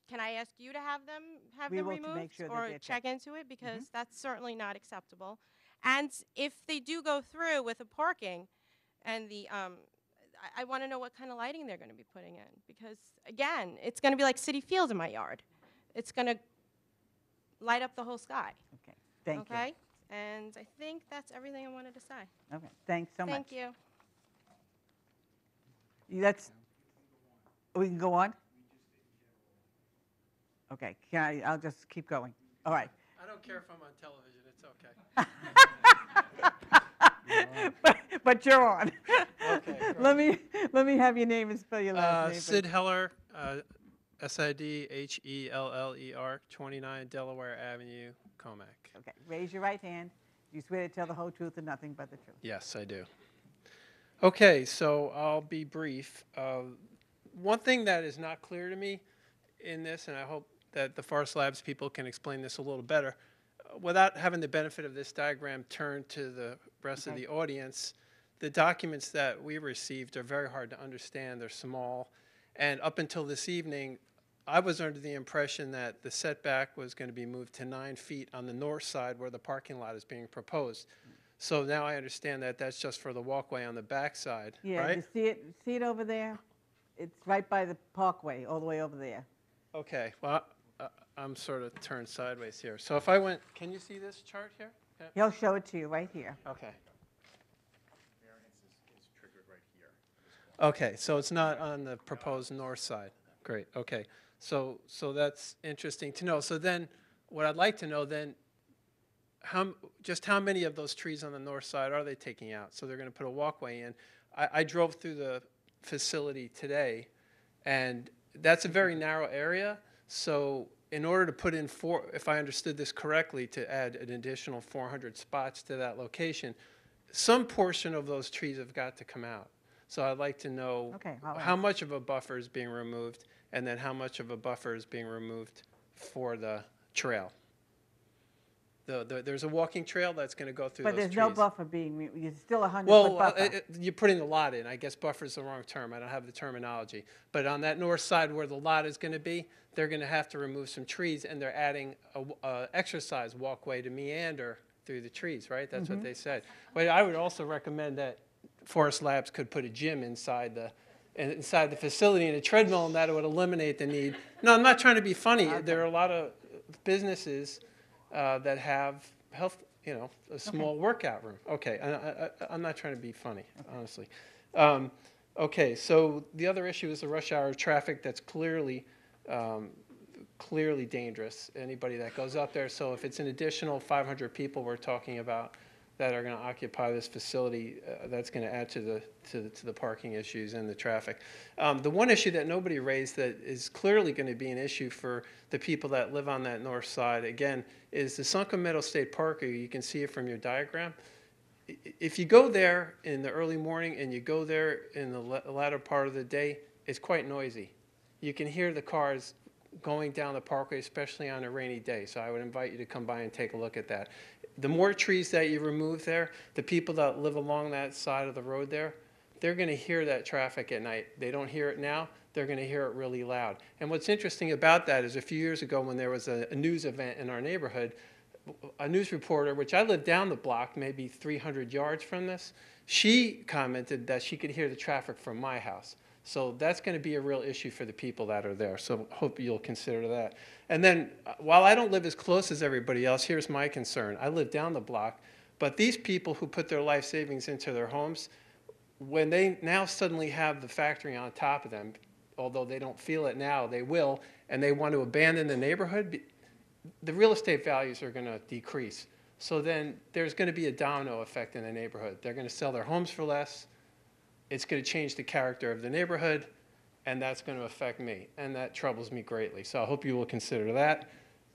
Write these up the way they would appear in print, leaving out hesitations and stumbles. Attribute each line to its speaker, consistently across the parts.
Speaker 1: can I ask you to have
Speaker 2: We
Speaker 1: them
Speaker 2: will to make
Speaker 1: removed
Speaker 2: sure that
Speaker 1: or
Speaker 2: they're
Speaker 1: check
Speaker 2: checked.
Speaker 1: into it, because that's certainly not acceptable. And if they do go through with the parking and I want to know what kind of lighting they're going to be putting in, because again, it's going to be like City Field in my yard. It's going to light up the whole sky.
Speaker 2: Okay, thank you.
Speaker 1: Okay? And I think that's everything I wanted to say.
Speaker 2: Okay, thanks so much.
Speaker 1: Thank you.
Speaker 2: That's, we can go on? Okay, I'll just keep going. All right.
Speaker 3: I don't care if I'm on television. It's okay.
Speaker 2: But you're on.
Speaker 3: Okay,
Speaker 2: Let
Speaker 3: great.
Speaker 2: me have your name and spell your last name.
Speaker 3: Sid
Speaker 2: please.
Speaker 3: Heller, SIDHELLER, 29 Delaware Avenue, Comac.
Speaker 2: Okay, raise your right hand. You swear to tell the whole truth and nothing but the truth.
Speaker 3: Yes, I do. Okay, so I'll be brief. One thing that is not clear to me in this, and I hope that the Forest Labs people can explain this a little better, without having the benefit of this diagram turned to the rest of
Speaker 2: Okay.
Speaker 3: the audience, the documents that we received are very hard to understand. They're small. And up until this evening, I was under the impression that the setback was going to be moved to 9 feet on the north side where the parking lot is being proposed. So now I understand that that's just for the walkway on the back side,
Speaker 2: Yeah,
Speaker 3: right?
Speaker 2: you see it over there? It's right by the parkway, all the way over there.
Speaker 3: Okay, well, I'm sort of turned sideways here. So if I went, can you see this chart here? Yeah.
Speaker 2: He'll show it to you right here.
Speaker 3: Okay.
Speaker 4: Variance is triggered right here.
Speaker 3: Okay, so it's not on the proposed north side. Great, okay. So that's interesting to know. So then, what I'd like to know then, just how many of those trees on the north side are they taking out? So they're going to put a walkway in. I drove through the facility today, and that's a very narrow area. So in order to put in if I understood this correctly, to add an additional 400 spots to that location, some portion of those trees have got to come out. So I'd like to know
Speaker 2: Okay,
Speaker 3: how much of a buffer is being removed, and then how much of a buffer is being removed for the trail. There's a walking trail that's going to go through
Speaker 2: But
Speaker 3: those
Speaker 2: there's
Speaker 3: trees.
Speaker 2: no buffer it's still a 100-foot
Speaker 3: Well,
Speaker 2: buffer.
Speaker 3: you're putting the lot in. I guess buffer is the wrong term. I don't have the terminology. But on that north side where the lot is going to be, they're going to have to remove some trees, and they're adding a exercise walkway to meander through the trees, right? That's what they said. But I would also recommend that Forest Labs could put a gym inside the facility and a treadmill, and that would eliminate the need. No, I'm not trying to be funny.
Speaker 2: Okay.
Speaker 3: There are a lot of businesses that have a small workout room. Okay, I'm not trying to be funny, honestly. Okay, so the other issue is the rush hour traffic that's clearly dangerous. Anybody that goes up there. So if it's an additional 500 people we're talking about that are going to occupy this facility, that's going to add to the parking issues and the traffic. The one issue that nobody raised that is clearly going to be an issue for the people that live on that north side, again, is the Sunken Meadow State Park. You can see it from your diagram. If you go there in the early morning and you go there in the latter part of the day, it's quite noisy. You can hear the cars going down the parkway, especially on a rainy day. So I would invite you to come by and take a look at that. The more trees that you remove there, the people that live along that side of the road there, they're going to hear that traffic at night. They don't hear it now. They're going to hear it really loud. And what's interesting about that is a few years ago when there was a news event in our neighborhood, a news reporter, which I live down the block, maybe 300 yards from this, she commented that she could hear the traffic from my house. So that's going to be a real issue for the people that are there. So hope you'll consider that. And then while I don't live as close as everybody else, here's my concern. I live down the block, but these people who put their life savings into their homes, when they now suddenly have the factory on top of them, although they don't feel it now, they will, and they want to abandon the neighborhood, the real estate values are going to decrease. So then there's going to be a domino effect in the neighborhood. They're going to sell their homes for less. It's going to change the character of the neighborhood, and that's going to affect me, and that troubles me greatly. So I hope you will consider that.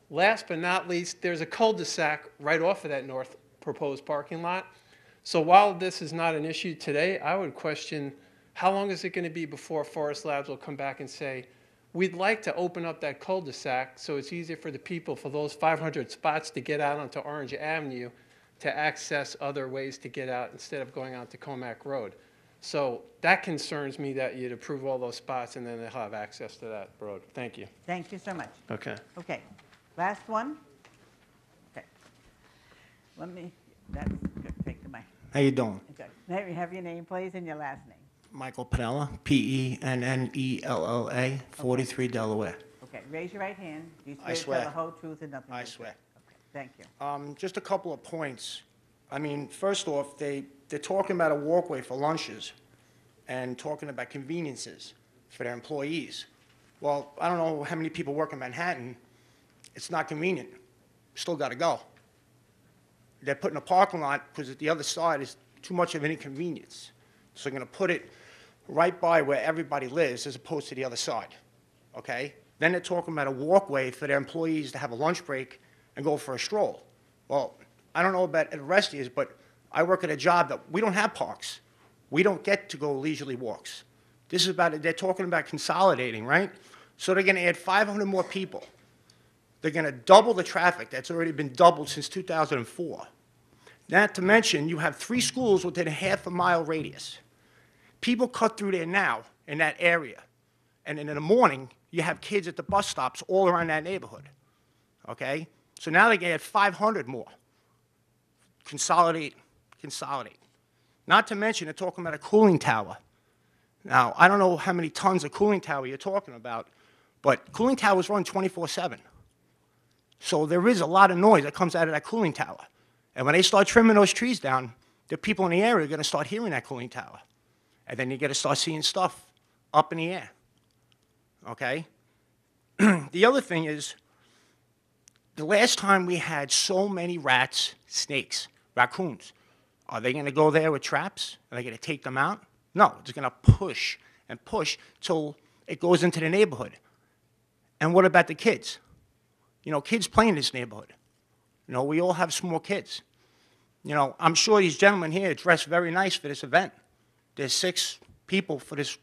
Speaker 3: Last but not least, there's a cul-de-sac right off of that north proposed parking lot. So while this is not an issue today, I would question how long is it going to be before Forest Labs will come back and say, we'd like to open up that cul-de-sac so it's easier for the people, for those 500 spots to get out onto Orange Avenue to access other ways to get out instead of going onto Comac Road. So that concerns me that you'd approve all those spots and then they'll have access to that road. Thank you.
Speaker 2: Thank you so much.
Speaker 3: Okay.
Speaker 2: Okay, last one. Okay. Let me, that's good, take the mic.
Speaker 5: How you doing?
Speaker 2: Okay. May we have your name, please, and your last name?
Speaker 5: Michael Pennella, Pennella, 43 Delaware.
Speaker 2: Okay, raise your right hand. Do you
Speaker 5: I
Speaker 2: swear to tell
Speaker 5: swear.
Speaker 2: the whole truth and nothing but
Speaker 5: I
Speaker 2: the
Speaker 5: swear.
Speaker 2: truth? Okay, thank you.
Speaker 5: Just a couple of points. I mean, first off, they're talking about a walkway for lunches and talking about conveniences for their employees. Well, I don't know how many people work in Manhattan. It's not convenient. Still got to go. They're putting a parking lot because at the other side is too much of an inconvenience. So they're going to put it right by where everybody lives as opposed to the other side, okay? Then they're talking about a walkway for their employees to have a lunch break and go for a stroll. Well, I don't know about the rest of you, but I work at a job that we don't have parks. We don't get to go leisurely walks. This is about, they're talking about consolidating, right? So they're going to add 500 more people. They're going to double the traffic that's already been doubled since 2004. Not to mention, you have 3 schools within a half-a-mile radius. People cut through there now in that area. And then in the morning, you have kids at the bus stops all around that neighborhood, okay? So now they can add 500 more. Consolidate, consolidate. Not to mention, they're talking about a cooling tower. Now, I don't know how many tons of cooling tower you're talking about, but cooling towers run 24/7. So there is a lot of noise that comes out of that cooling tower. And when they start trimming those trees down, the people in the area are going to start hearing that cooling tower. And then you're going to start seeing stuff up in the air, okay? The other thing is, the last time we had so many rats, snakes, raccoons, are they going to go there with traps? Are they going to take them out? No, it's going to push and push till it goes into the neighborhood. And what about the kids? You know, kids play in this neighborhood. You know, we all have small kids. You know, I'm sure these gentlemen here dress very nice for this event. There's 6 people for this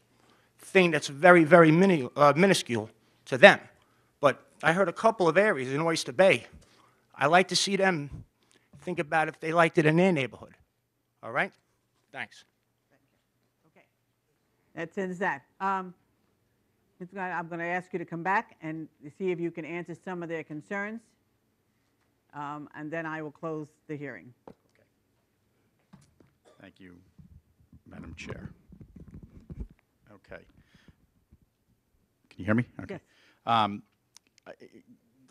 Speaker 5: thing that's very, very minuscule to them. But I heard a couple of areas in Oyster Bay. I like to see them think about if they liked it in their neighborhood. All right? Thanks.
Speaker 2: Okay. That ends that. Mr. Guy, I'm going to ask you to come back and see if you can answer some of their concerns, and then I will close the hearing.
Speaker 4: Thank you, Madam Chair. Okay. Can you hear me? Okay.
Speaker 2: Yes.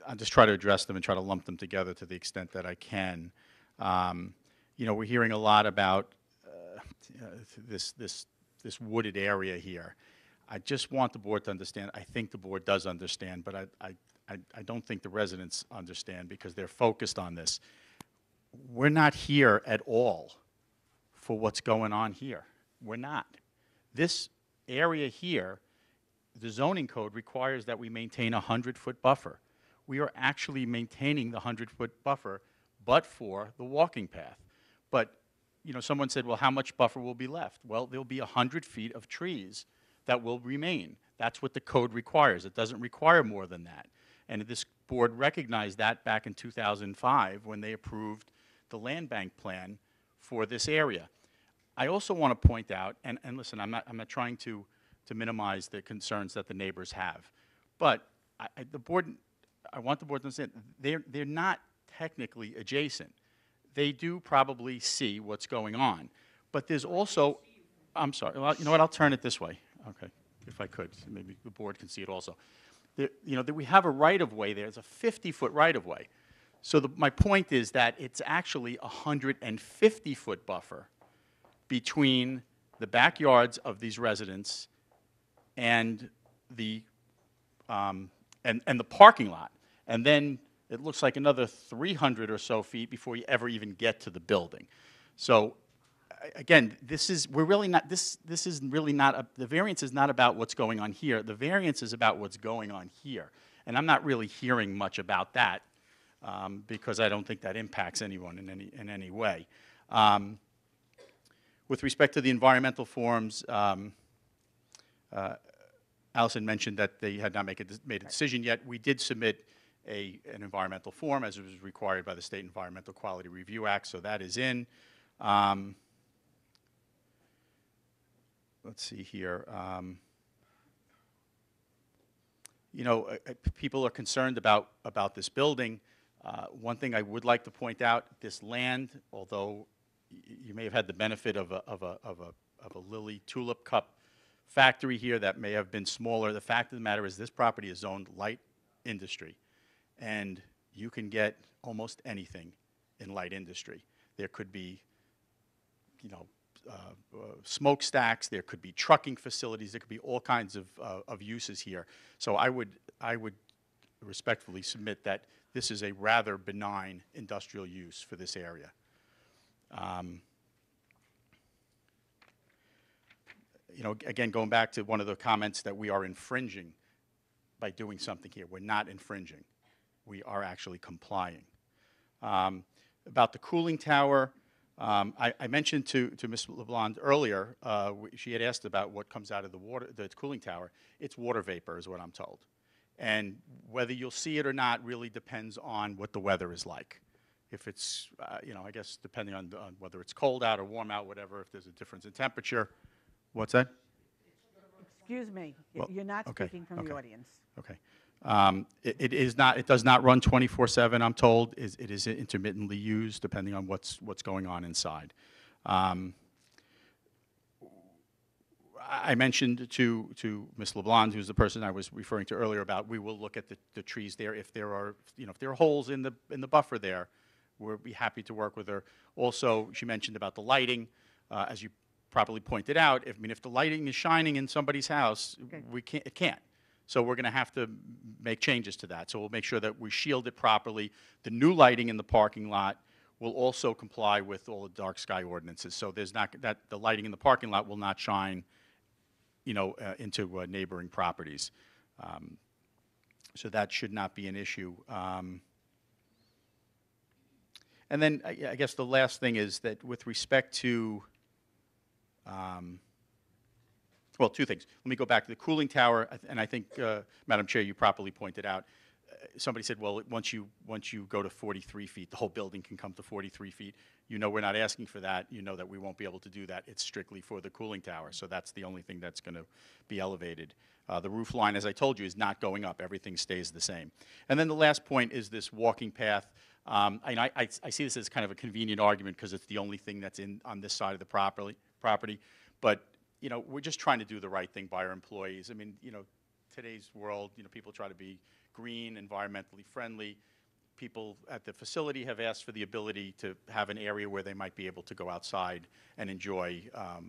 Speaker 4: I'll just try to address them and try to lump them together to the extent that I can. You know, we're hearing a lot about this wooded area here. I just want the board to understand. I think the board does understand, but I don't think the residents understand because they're focused on this. We're not here at all for what's going on here. We're not. This area here, the zoning code requires that we maintain a 100-foot buffer. We are actually maintaining the 100-foot buffer, but for the walking path. But, you know, someone said, well, how much buffer will be left? Well, there'll be 100 feet of trees that will remain. That's what the code requires. It doesn't require more than that. And this board recognized that back in 2005 when they approved the land bank plan for this area. I also want to point out, and listen, I'm not trying to minimize the concerns that the neighbors have, but I want the board to understand, they're not technically adjacent. They do probably see what's going on, but there's also, I'm sorry, well, you know what, I'll turn it this way, okay, if I could, so maybe the board can see it also. You know, that we have a right-of-way there, it's a 50-foot right-of-way. So my point is that it's actually a 150-foot buffer between the backyards of these residents and the parking lot. And then it looks like another 300 or so feet before you ever even get to the building. So again, we're really not, this is really not, the variance is not about what's going on here. The variance is about what's going on here. And I'm not really hearing much about that because I don't think that impacts anyone in any way. With respect to the environmental forms, Allison mentioned that they had not made a decision yet. We did submit an environmental form as it was required by the State Environmental Quality Review Act, so that is in. let's see here. You know, people are concerned about this building. One thing I would like to point out, this land, although you may have had the benefit of a lily tulip cup factory here that may have been smaller, the fact of the matter is this property is zoned light industry, and you can get almost anything in light industry. There could be, you know, smokestacks, there could be trucking facilities, there could be all kinds of uses here. So I would respectfully submit that this is a rather benign industrial use for this area. You know, again, going back to one of the comments that we are infringing by doing something here. We're not infringing. We are actually complying. About the cooling tower, I mentioned to Ms. LeBlanc earlier, she had asked about what comes out of the cooling tower. It's water vapor is what I'm told. And whether you'll see it or not really depends on what the weather is like. If it's, you know, I guess depending on whether it's cold out or warm out, whatever, if there's a difference in temperature. What's that?
Speaker 2: Excuse me,
Speaker 4: Well,
Speaker 2: you're not
Speaker 4: okay,
Speaker 2: speaking from
Speaker 4: okay.
Speaker 2: the audience.
Speaker 4: Okay. It does not run 24/7, I'm told. It is intermittently used depending on what's going on inside. I mentioned to Ms. LeBlanc, who's the person I was referring to earlier, about we will look at the trees there. If there are, you know, if there are holes in the buffer there, we'll be happy to work with her. Also, she mentioned about the lighting, as you properly pointed out. If the lighting is shining in somebody's house,
Speaker 2: Okay.
Speaker 4: it can't. So we're going to have to make changes to that. So we'll make sure that we shield it properly. The new lighting in the parking lot will also comply with all the dark sky ordinances. So there's not that the lighting in the parking lot will not shine, you know, into neighboring properties. So that should not be an issue. And then I guess the last thing is that with respect to well, two things. Let me go back to the cooling tower, and I think, Madam Chair, you properly pointed out, somebody said, well, once you go to 43 feet, the whole building can come to 43 feet. You know we're not asking for that. You know that we won't be able to do that. It's strictly for the cooling tower, so that's the only thing that's going to be elevated. The roof line, as I told you, is not going up. Everything stays the same. And then the last point is this walking path. I see this as kind of a convenient argument because it's the only thing that's on this side of the property. But, you know, we're just trying to do the right thing by our employees. I mean, you know, today's world, you know, people try to be green, environmentally friendly. People at the facility have asked for the ability to have an area where they might be able to go outside and enjoy,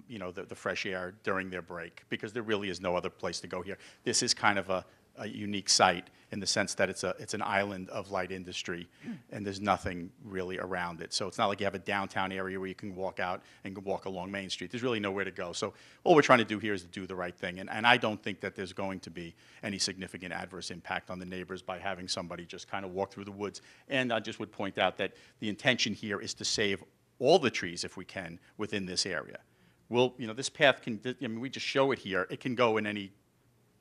Speaker 4: you know, the fresh air during their break, because there really is no other place to go here. This is kind of a unique site in the sense that it's an island of light industry, and there's nothing really around it. So it's not like you have a downtown area where you can walk out and walk along Main Street. There's really nowhere to go. So all we're trying to do here is to do the right thing, and I don't think that there's going to be any significant adverse impact on the neighbors by having somebody just kind of walk through the woods. And I just would point out that the intention here is to save all the trees, if we can, within this area. You know, this path can, I mean, we just show it here. It can go in any,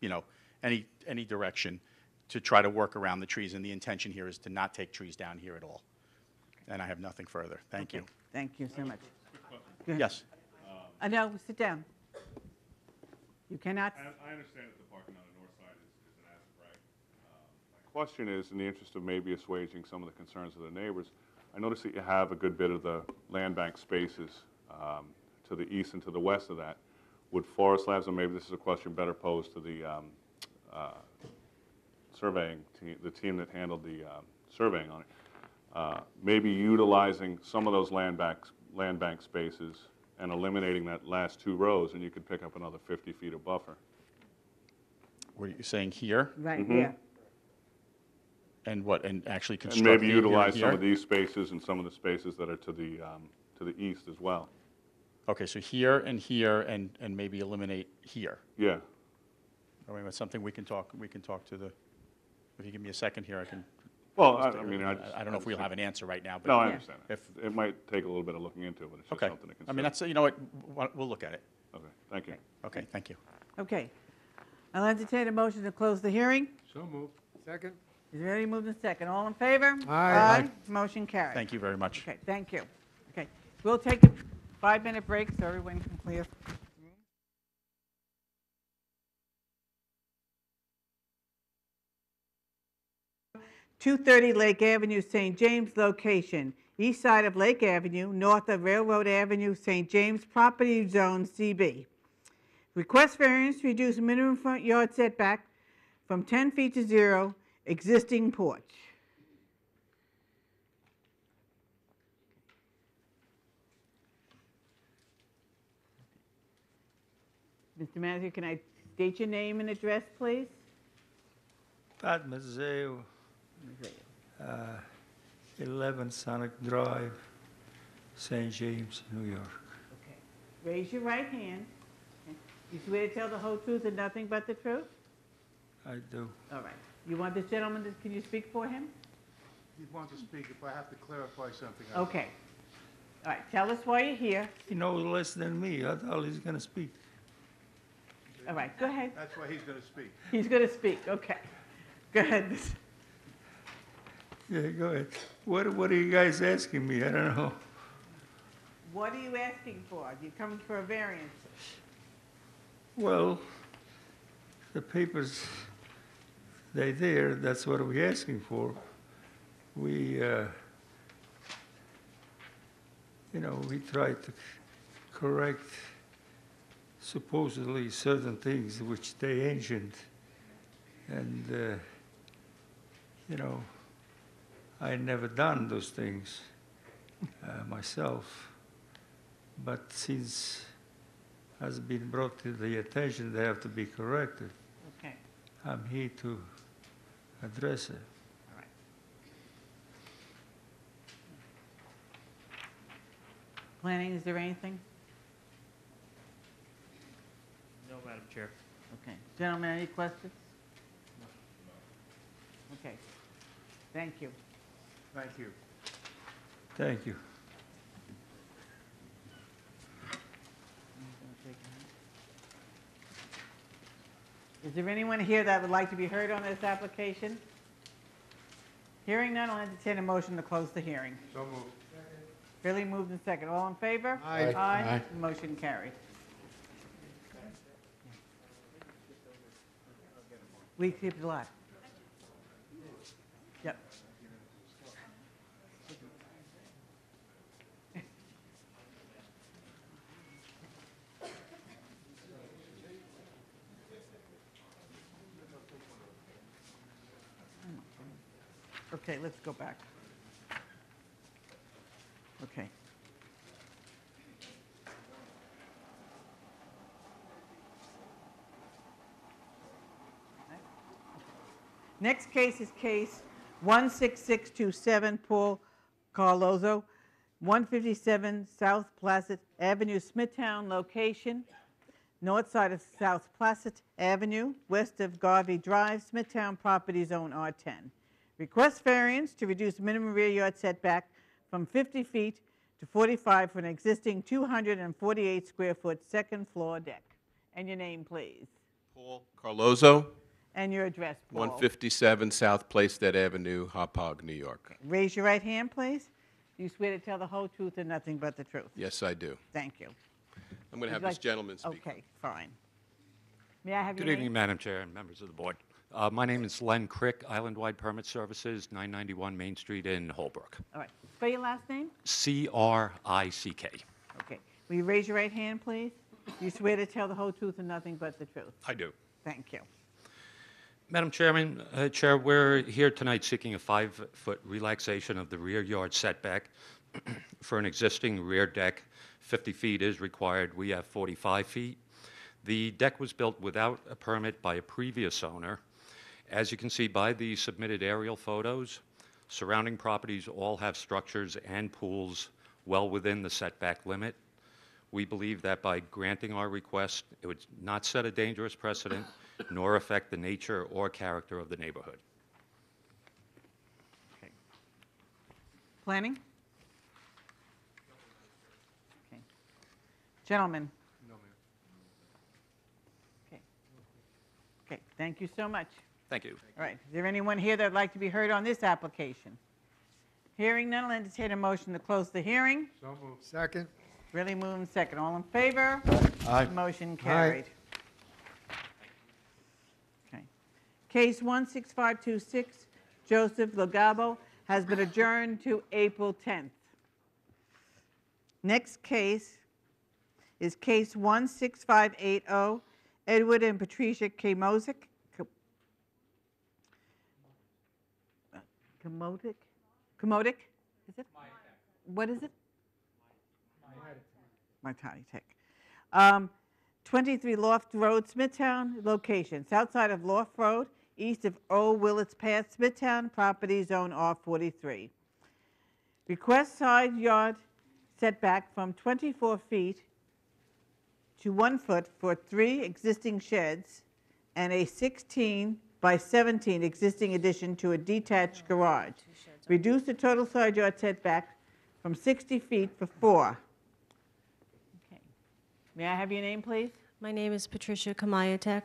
Speaker 4: you know, any direction to try to work around the trees, and the intention here is to not take trees down here at all. And I have nothing further. Thank you.
Speaker 2: Thank you so much. Go ahead.
Speaker 4: Yes.
Speaker 2: No, sit down. You cannot.
Speaker 6: I understand that the parking on the north side is an asset, right? My question is, in the interest of maybe assuaging some of the concerns of the neighbors, I notice that you have a good bit of the land bank spaces to the east and to the west of that. Would Forest Labs, and maybe this is a question better posed to the surveying team, the team that handled the surveying on it, maybe utilizing some of those land bank spaces and eliminating that last 2 rows, and you could pick up another 50 feet of buffer.
Speaker 4: What are you saying here?
Speaker 2: Right here.
Speaker 4: And what, and actually
Speaker 6: And
Speaker 4: construct
Speaker 6: maybe
Speaker 4: the here
Speaker 6: utilize
Speaker 4: and
Speaker 6: some
Speaker 4: here?
Speaker 6: of these spaces and some of the spaces that are to the east as well.
Speaker 4: Okay, so here, and maybe eliminate here.
Speaker 6: Yeah.
Speaker 4: I mean, it's something we can talk to the, if you give me a second here, I can.
Speaker 6: Well, I mean,
Speaker 4: I don't know if we'll have an answer right now, but.
Speaker 6: No, I
Speaker 2: Yeah.
Speaker 6: understand.
Speaker 4: If-
Speaker 6: It might take a little bit of looking into, but it's just
Speaker 4: Okay.
Speaker 6: something to consider.
Speaker 4: I mean, that's, you know what, we'll look at it.
Speaker 6: Okay, thank you.
Speaker 4: Okay, thank you.
Speaker 2: Okay. I'll entertain a motion to close the hearing.
Speaker 7: So moved. Second?
Speaker 2: Is there any movement second? All in favor?
Speaker 7: Aye.
Speaker 2: Motion carried.
Speaker 4: Thank you very much.
Speaker 2: Okay, thank you. Okay, we'll take a 5-minute break so everyone can clear. 230 Lake Avenue, St. James, location, east side of Lake Avenue, north of Railroad Avenue, St. James, property zone CB. Request variance to reduce minimum front yard setback from 10 feet to 0, existing porch. Mr. Manager, can I state your name and address, please?
Speaker 7: Pat Mazzeo, 11 Sonic Drive, St. James, New York.
Speaker 2: Okay. Raise your right hand. You swear to tell the whole truth and nothing but the truth?
Speaker 7: I do.
Speaker 2: All right. You want this gentleman, can you speak for him?
Speaker 8: He'd want to speak if I have to clarify something.
Speaker 2: Okay. All right, tell us why you're here.
Speaker 7: He knows less than me. I thought he's going to speak.
Speaker 2: All right, go ahead.
Speaker 8: That's why he's going to speak.
Speaker 2: He's going to speak, okay. Go ahead.
Speaker 7: Yeah, go ahead. What are you guys asking me? I don't know.
Speaker 2: What are you asking for? You coming for a variance?
Speaker 7: Well, the papers, they're there. That's what we're asking for. We, we tried to correct supposedly certain things which they ancient. And, I never done those things myself. But since has been brought to the attention, they have to be corrected.
Speaker 2: Okay,
Speaker 7: I'm here to address it.
Speaker 2: all right. Planning, is there anything?
Speaker 9: No, Madam Chair.
Speaker 2: Okay. Gentlemen, any questions? Okay. Thank you.
Speaker 8: Thank you.
Speaker 7: Thank you.
Speaker 2: Is there anyone here that would like to be heard on this application? Hearing none, I'll entertain a motion to close the hearing.
Speaker 8: So moved.
Speaker 2: Billy moved in second. All in favor?
Speaker 8: Aye.
Speaker 2: Aye. Motion carried. We keep it alive. Yep. Okay, let's go back. Okay. Next case is case 16627, Paul Carlozzo, 157 South Placid Avenue, Smithtown, location, north side of South Placid Avenue, west of Garvey Drive, Smithtown, property zone R10. Request variance to reduce minimum rear yard setback from 50 feet to 45 for an existing 248 square foot second floor deck. And your name, please.
Speaker 10: Paul Carlozzo,
Speaker 2: And your address, Paul.
Speaker 10: 157 South Plaisted Avenue, Hauppauge, New York.
Speaker 2: Raise your right hand, please. Do you swear to tell the whole truth and nothing but the truth?
Speaker 10: Yes, I do.
Speaker 2: Thank you.
Speaker 10: I'm going to have
Speaker 2: Would you
Speaker 10: this gentleman speak.
Speaker 2: Okay, fine. May I have your
Speaker 9: Good
Speaker 2: name?
Speaker 9: evening, Madam Chair and members of the board. My name is Len Crick, Island-Wide Permit Services, 991 Main Street in Holbrook.
Speaker 2: All right. Spell your last name?
Speaker 9: C-R-I-C-K.
Speaker 2: Okay. Will you raise your right hand, please? Do you swear to tell the whole truth and nothing but the truth?
Speaker 9: I do.
Speaker 2: Thank you.
Speaker 9: Madam Chairman, Chair, we're here tonight seeking a 5-foot relaxation of the rear yard setback for an existing rear deck. 50 feet is required. We have 45 feet. The deck was built without a permit by a previous owner. As you can see by the submitted aerial photos, surrounding properties all have structures and pools well within the setback limit. We believe that by granting our request, it would not set a dangerous precedent nor affect the nature or character of the neighborhood.
Speaker 2: Okay. Planning? Okay. Gentlemen?
Speaker 8: No, ma'am.
Speaker 2: Okay. Okay, thank you so much.
Speaker 9: Thank you.
Speaker 2: All right, is there anyone here that would like to be heard on this application? Hearing none, I'll entertain a motion to close the hearing.
Speaker 8: So moved. Second.
Speaker 2: Really moving second. All in favor?
Speaker 8: Aye.
Speaker 2: Motion carried. Okay. Case 16526, Joseph Logabo has been adjourned to April 10th. Next case is case 16580, Edward and Patricia Kamozik. Kamodik? Is it? What is it? Martani Tech. 23 Loft Road, Smithtown, location, south side of Loft Road, east of Old Willets Path, Smithtown, property zone R43. Request side yard setback from 24 feet to 1 foot for 3 existing sheds and a 16 by 17 existing addition to a detached garage. Reduce the total side yard setback from 60 feet for 4. Okay. May I have your name, please?
Speaker 11: My name is Patricia Kamayatek,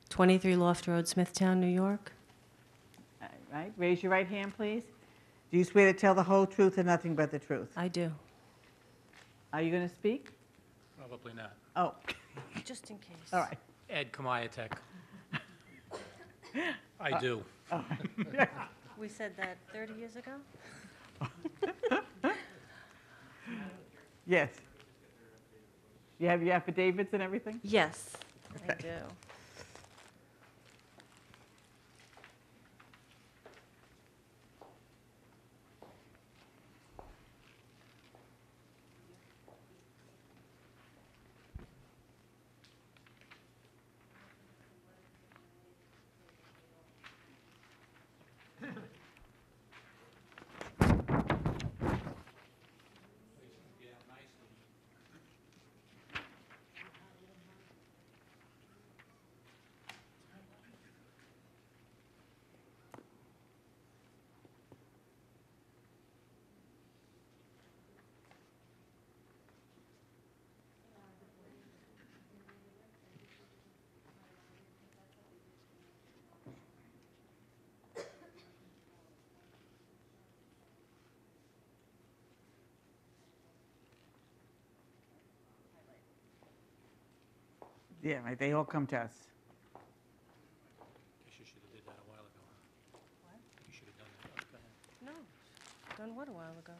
Speaker 11: 23 Loft Road, Smithtown, New York.
Speaker 2: All right, raise your right hand, please. Do you swear to tell the whole truth and nothing but the truth?
Speaker 11: I do.
Speaker 2: Are you going to speak?
Speaker 12: Probably not.
Speaker 2: Oh,
Speaker 11: Just in case.
Speaker 2: all right.
Speaker 12: Ed Kamayatek. I do.
Speaker 2: Oh.
Speaker 11: We said that 30 years ago?
Speaker 2: Yes. You have your affidavits and everything?
Speaker 11: Yes, I
Speaker 2: Okay.
Speaker 11: do.
Speaker 2: Yeah, right, they all come to us.
Speaker 12: Guess you should have did that a while ago. What? You should have done that. Go ahead.
Speaker 11: No, done what a while ago?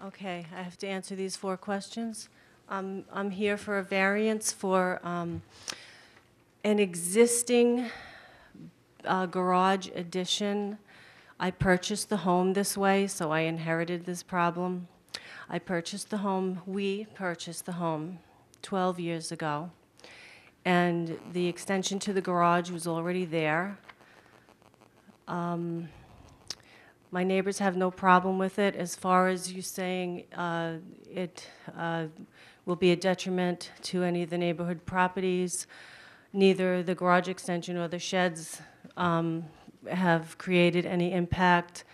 Speaker 11: Okay, I have to answer these 4 questions. I'm here for a variance for an existing garage addition. I purchased the home this way, so I inherited this problem. I purchased the home, we purchased the home 12 years ago, and the extension to the garage was already there. My neighbors have no problem with it. As far as you saying it will be a detriment to any of the neighborhood properties, neither the garage extension or the sheds have created any impact.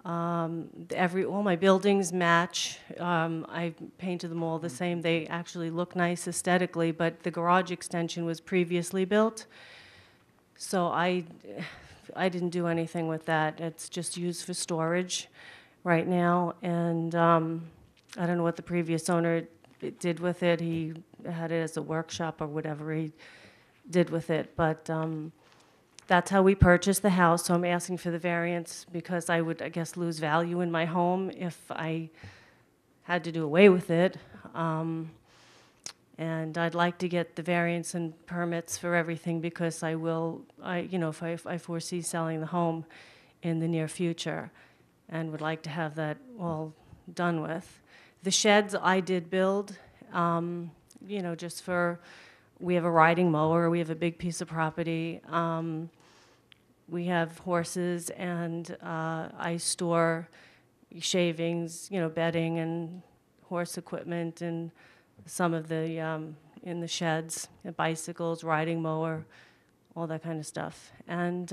Speaker 11: All my buildings match. I painted them all the same. They actually look nice aesthetically, but the garage extension was previously built. So I didn't do anything with that. It's just used for storage right now. And I don't know what the previous owner did with it. He had it as a workshop or whatever he did with it. But that's how we purchased the house, so I'm asking for the variance because I would, I guess, lose value in my home if I had to do away with it. And I'd like to get the variance and permits for everything because I will, if I foresee selling the home in the near future and would like to have that all done with. The sheds I did build, just for, we have a riding mower, we have a big piece of property. We have horses, and I store shavings, bedding and horse equipment and some of the, in the sheds, bicycles, riding mower, all that kind of stuff. And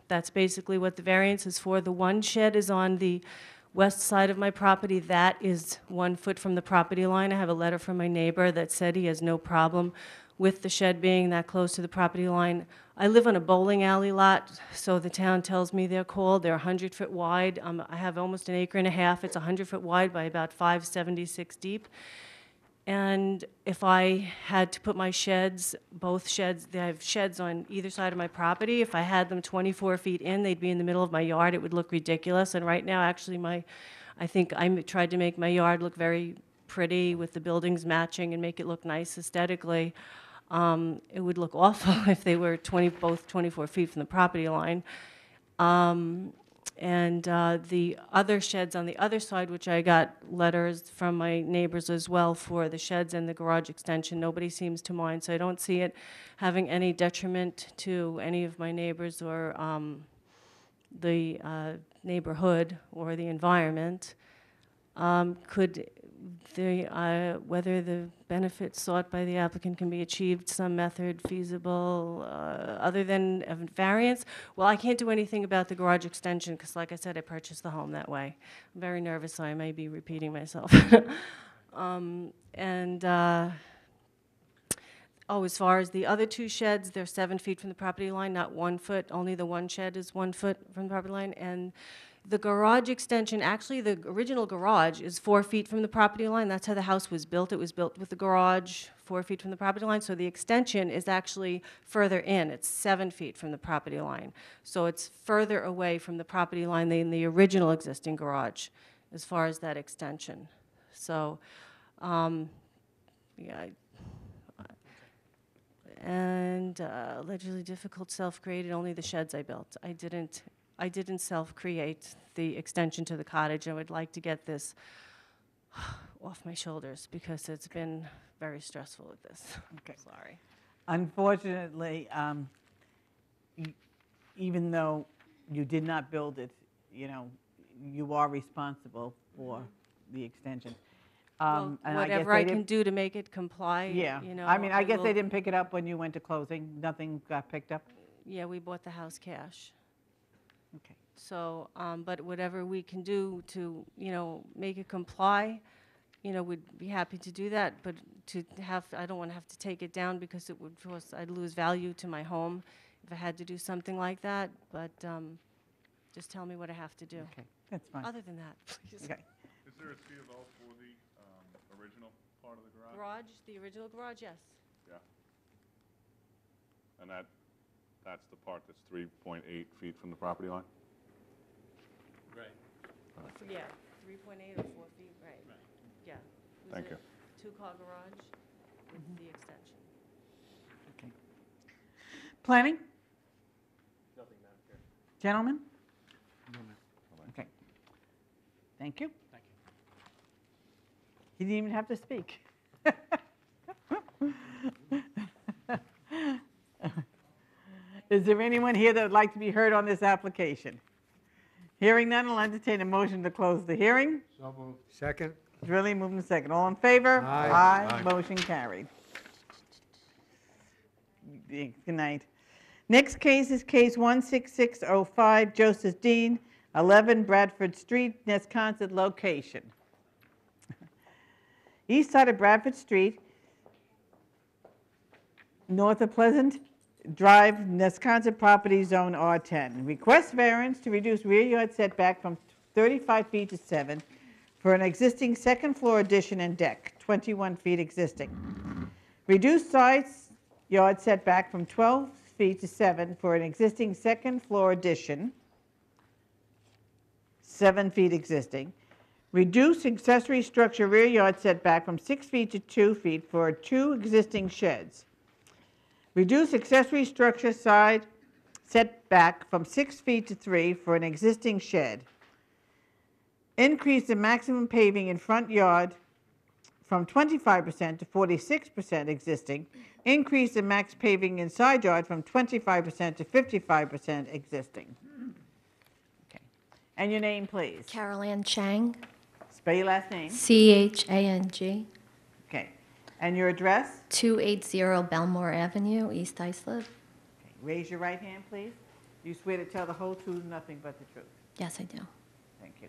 Speaker 11: that's basically what the variance is for. The one shed is on the west side of my property. That is 1 foot from the property line. I have a letter from my neighbor that said he has no problem with the shed being that close to the property line. I live on a bowling alley lot, so the town tells me they're cold. They're 100-foot wide. I have almost an acre and a half. It's 100-foot wide by about 576 deep. And if I had to put my sheds, both sheds, they have sheds on either side of my property. If I had them 24 feet in, they'd be in the middle of my yard. It would look ridiculous. And right now, actually, I think tried to make my yard look very pretty with the buildings matching and make it look nice aesthetically. It would look awful if they were both 24 feet from the property line. And the other sheds on the other side, which I got letters from my neighbors as well for the sheds and the garage extension, nobody seems to mind. So I don't see it having any detriment to any of my neighbors or the neighborhood or the environment. Whether the benefits sought by the applicant can be achieved, some method feasible other than a variance? Well, I can't do anything about the garage extension because, like I said, I purchased the home that way. I'm very nervous, so I may be repeating myself. As far as the other two sheds, they're 7 feet from the property line, not 1 foot. Only the one shed is 1 foot from the property line. And the garage extension, actually, the original garage is 4 feet from the property line. That's how the house was built. It was built with the garage 4 feet from the property line. So the extension is actually further in. It's 7 feet from the property line. So it's further away from the property line than the original existing garage as far as that extension. So, yeah. And allegedly difficult, self-created, only the sheds I built. I didn't self-create the extension to the cottage. I would like to get this off my shoulders because it's been very stressful with this.
Speaker 2: Okay.
Speaker 11: Sorry.
Speaker 2: Unfortunately, even though you did not build it, you are responsible for the extension.
Speaker 11: Well,
Speaker 2: And
Speaker 11: whatever I can do to make it comply,
Speaker 2: Yeah.
Speaker 11: I
Speaker 2: I guess they
Speaker 11: will-
Speaker 2: didn't pick it up when you went to closing. Nothing got picked up?
Speaker 11: Yeah, we bought the house cash.
Speaker 2: Okay.
Speaker 11: So, but whatever we can do to, make it comply, we'd be happy to do that. But I don't want to have to take it down because it would force, I'd lose value to my home if I had to do something like that. But just tell me what I have to do.
Speaker 2: Okay, that's fine.
Speaker 11: Other than that, please.
Speaker 2: Okay.
Speaker 6: Is there a C of O for the original part of the garage?
Speaker 11: Garage, the original garage, yes.
Speaker 6: Yeah. And that's the part that's 3.8 feet from the property line?
Speaker 12: Right.
Speaker 11: Yeah, 3.8 or 4 feet, right. Yeah. It was
Speaker 6: Thank
Speaker 11: a
Speaker 6: you.
Speaker 11: Two-car garage with the extension.
Speaker 2: Okay. Planning?
Speaker 12: Nothing, Madam Chair.
Speaker 2: Gentlemen? Okay. Thank you.
Speaker 12: Thank you.
Speaker 2: He didn't even have to speak. Is there anyone here that would like to be heard on this application? Hearing none, I'll entertain a motion to close the hearing.
Speaker 7: So moved. Second?
Speaker 2: Really moving second. All in favor?
Speaker 7: Aye.
Speaker 2: Aye. Motion carried. Good night. Next case is case 16605, Joseph Dean, 11 Bradford Street, Nesconset location. East side of Bradford Street, north of Pleasant Drive, Nesconset property zone R10. Request variance to reduce rear yard setback from 35 feet to 7 for an existing second floor addition and deck, 21 feet existing. Reduce side yard setback from 12 feet to 7 for an existing second floor addition, 7 feet existing. Reduce accessory structure rear yard setback from 6 feet to 2 feet for 2 existing sheds. Reduce accessory structure side setback from 6 feet to 3 for an existing shed. Increase the maximum paving in front yard from 25% to 46% existing. Increase the max paving in side yard from 25% to 55% existing. Okay. And your name, please.
Speaker 13: Carol Ann Chang,
Speaker 2: Spell your last name.
Speaker 13: C-H-A-N-G,
Speaker 2: Okay. And your address?
Speaker 13: 280 Belmore Avenue, East Islip.
Speaker 2: Okay. Raise your right hand, please. You swear to tell the whole truth, nothing but the truth.
Speaker 13: Yes, I do.
Speaker 2: Thank you.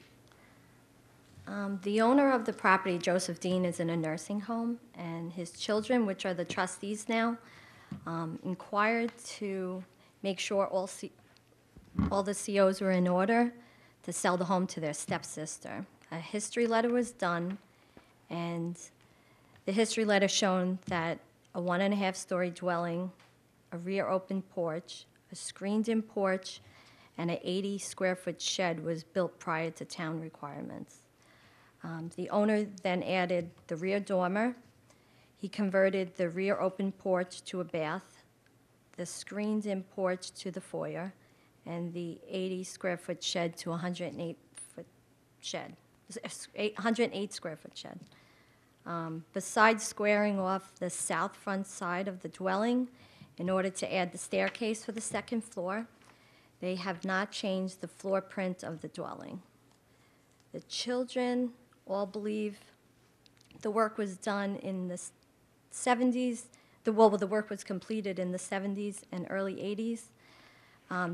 Speaker 13: The owner of the property, Joseph Dean, is in a nursing home, and his children, which are the trustees now, inquired to make sure all the COs were in order to sell the home to their stepsister. A history letter was done, and The history letter shown that a 1.5-story dwelling, a rear open porch, a screened-in porch, and an 80-square-foot shed was built prior to town requirements. The owner then added the rear dormer. He converted the rear open porch to a bath, the screened-in porch to the foyer, and the 80-square-foot shed to a 108-foot shed, 108-square-foot shed. Besides squaring off the south front side of the dwelling in order to add the staircase for the second floor, they have not changed the floor print of the dwelling. The children all believe the work was done in the 70s. The work was completed in the 70s and early 80s.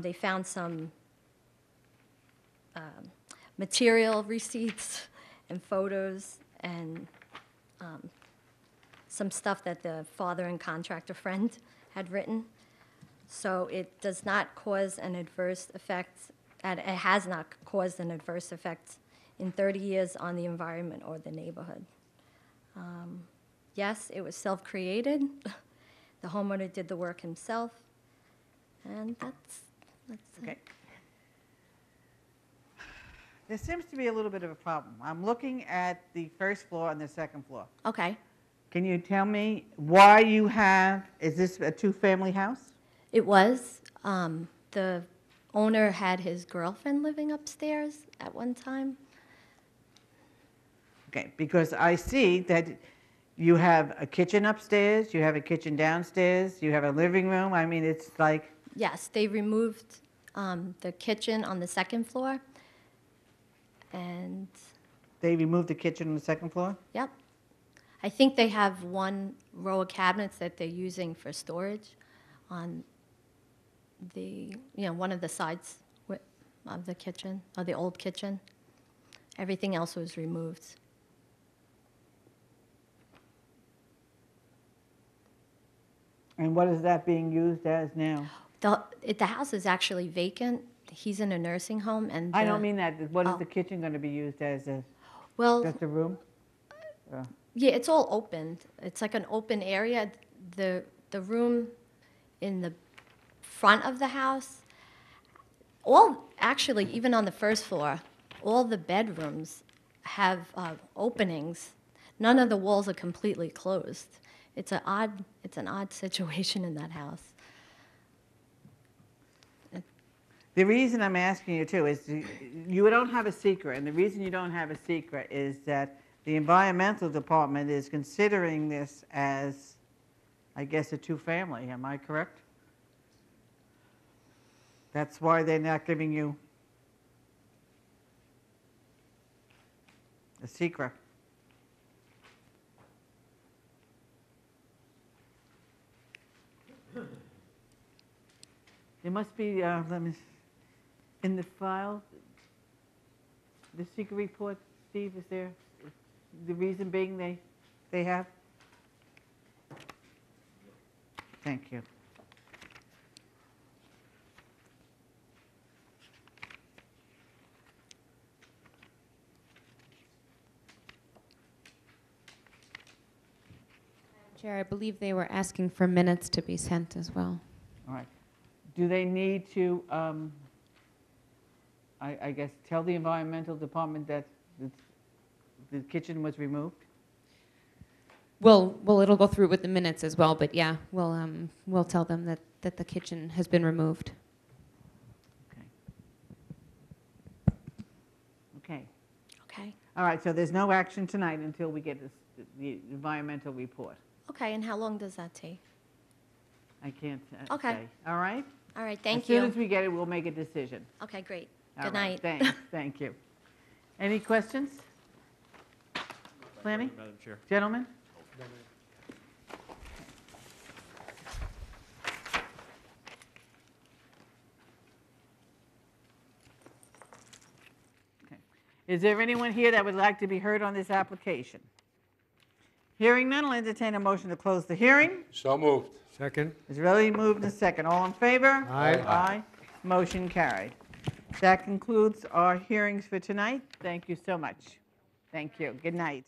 Speaker 13: They found some material receipts and photos and some stuff that the father and contractor friend had written. So it does not cause an adverse effect, and it has not caused an adverse effect in 30 years on the environment or the neighborhood. Yes, it was self-created. The homeowner did the work himself, and that's
Speaker 2: Okay.
Speaker 13: it.
Speaker 2: There seems to be a little bit of a problem. I'm looking at the first floor and the second floor.
Speaker 13: Okay.
Speaker 2: Can you tell me why you have, is this a two-family house?
Speaker 13: It was. The owner had his girlfriend living upstairs at one time.
Speaker 2: Okay, because I see that you have a kitchen upstairs, you have a kitchen downstairs, you have a living room. I mean, it's like,
Speaker 13: Yes, they removed the kitchen on the second floor. And,
Speaker 2: they removed the kitchen on the second floor?
Speaker 13: yep. I think they have one row of cabinets that they're using for storage on one of the sides of the kitchen, or the old kitchen. Everything else was removed.
Speaker 2: And what is that being used as now?
Speaker 13: The house is actually vacant. He's in a nursing home, and
Speaker 2: I don't mean that. What is
Speaker 13: Oh.
Speaker 2: the kitchen going to be used as?
Speaker 13: Well,
Speaker 2: Just a room?
Speaker 13: yeah, it's all open. It's like an open area. The room in the front of the house, actually, even on the first floor, all the bedrooms have openings. None of the walls are completely closed. It's an odd situation in that house.
Speaker 2: The reason I'm asking you too is you don't have a secret, and the reason you don't have a secret is that the environmental department is considering this as, I guess, a two-family. Am I correct? That's why they're not giving you a secret. There must be, in the file, the secret report, Steve, is there, the reason being they have? Thank you.
Speaker 14: Chair, I believe they were asking for minutes to be sent as well.
Speaker 2: All right. Do they need to, I guess, tell the environmental department that the kitchen was removed?
Speaker 14: Well, it'll go through with the minutes as well, but yeah, we'll tell them that the kitchen has been removed.
Speaker 2: Okay.
Speaker 13: Okay.
Speaker 2: All right, so there's no action tonight until we get the environmental report.
Speaker 13: Okay, and how long does that take?
Speaker 2: I can't
Speaker 13: Okay.
Speaker 2: say. All right?
Speaker 13: All right, thank
Speaker 2: As
Speaker 13: you.
Speaker 2: soon as we get it, we'll make a decision.
Speaker 13: Okay, great.
Speaker 2: All
Speaker 13: Good
Speaker 2: right,
Speaker 13: night.
Speaker 2: Thanks, thank you. Any questions? Planning?
Speaker 12: Madam Chair.
Speaker 2: Gentlemen? Okay. Is there anyone here that would like to be heard on this application? Hearing none, I'll entertain a motion to close the hearing.
Speaker 10: So moved.
Speaker 7: Second?
Speaker 2: It's really moved and second. All in favor?
Speaker 7: Aye.
Speaker 2: Aye. Motion carried. That concludes our hearings for tonight. Thank you so much. Thank you. Good night.